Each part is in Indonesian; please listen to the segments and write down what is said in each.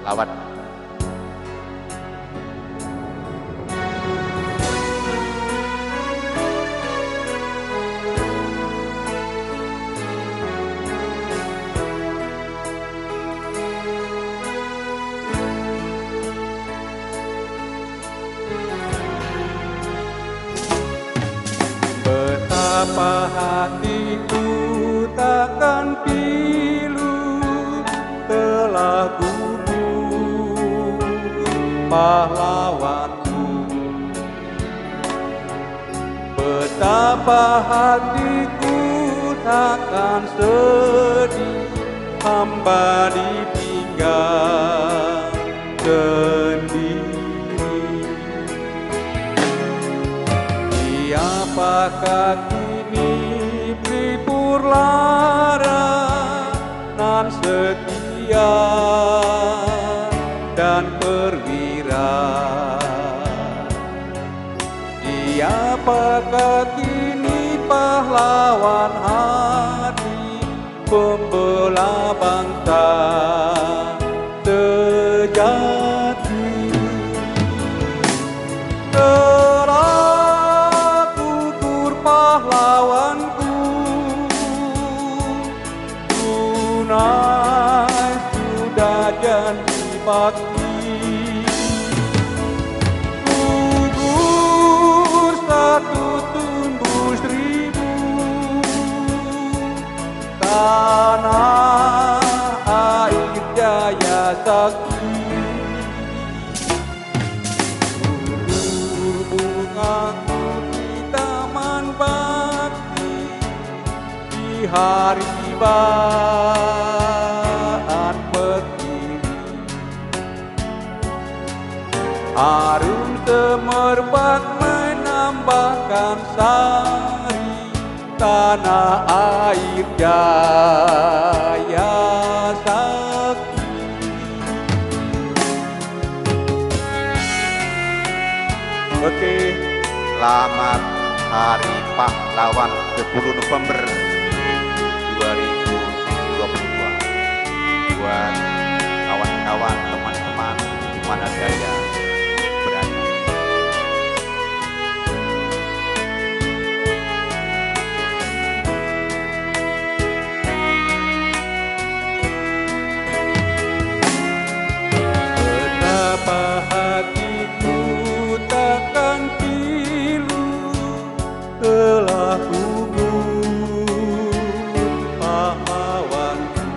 pahlawan. Betapa hatiku takkan pilu telah gugur pahlawanku. Betapa hatiku takkan sedih hamba ditinggal sendiri. Siapakah kini pelipur lara nan setia dan perwira? Siapakah kini pahlawan hati pembela bangsa sejati? Pahlawanku tunai sudah janji bakti, gugur satu tumbuh seribu, tanah air jaya sakti. Gugur bungaku bakti di hari baan Pertiwi, harum semerbak menambahkan sari tanah air jaya sakti. Oke, selamat Hari Pahlawan 10 November 2022 buat kawan-kawan, teman-teman di mana saja berada. Betapa hatiku takkan telah gugur pahlawanku.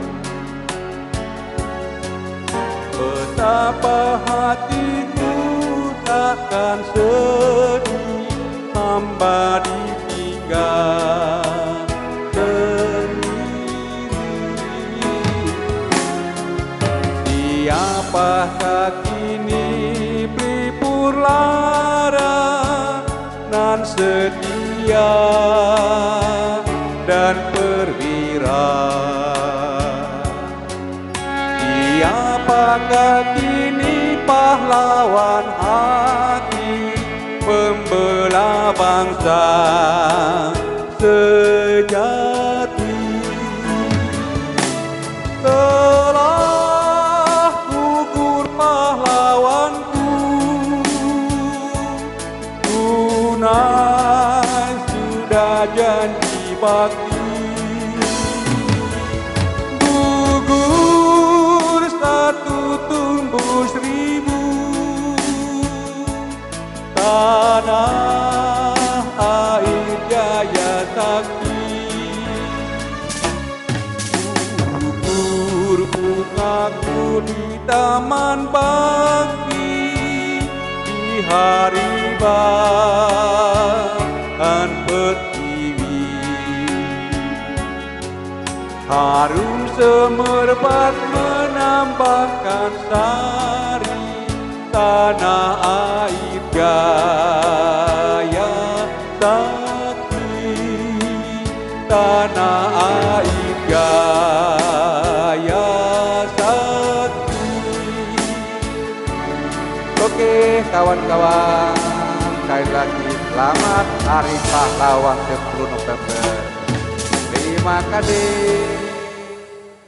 Betapa hatiku takkan sedih hamba ditinggal sendiri. Siapakah kini pelipur lara nan setia dan perwira? Siapakah kini pahlawan hati pembela bangsa sejati? Telah gugur pahlawanku, tunai sudah janji bakti, gugur satu tumbuh seribu, tanah air jaya sakti. Gugur bungaku di taman bakti di hari baan Pertiwi, harum semerbak menambahkan sari tanah air jaya sakti, tanah air jaya sakti. Oke kawan-kawan, sekali lagi selamat Hari Pahlawan 10 November. Terima kasih.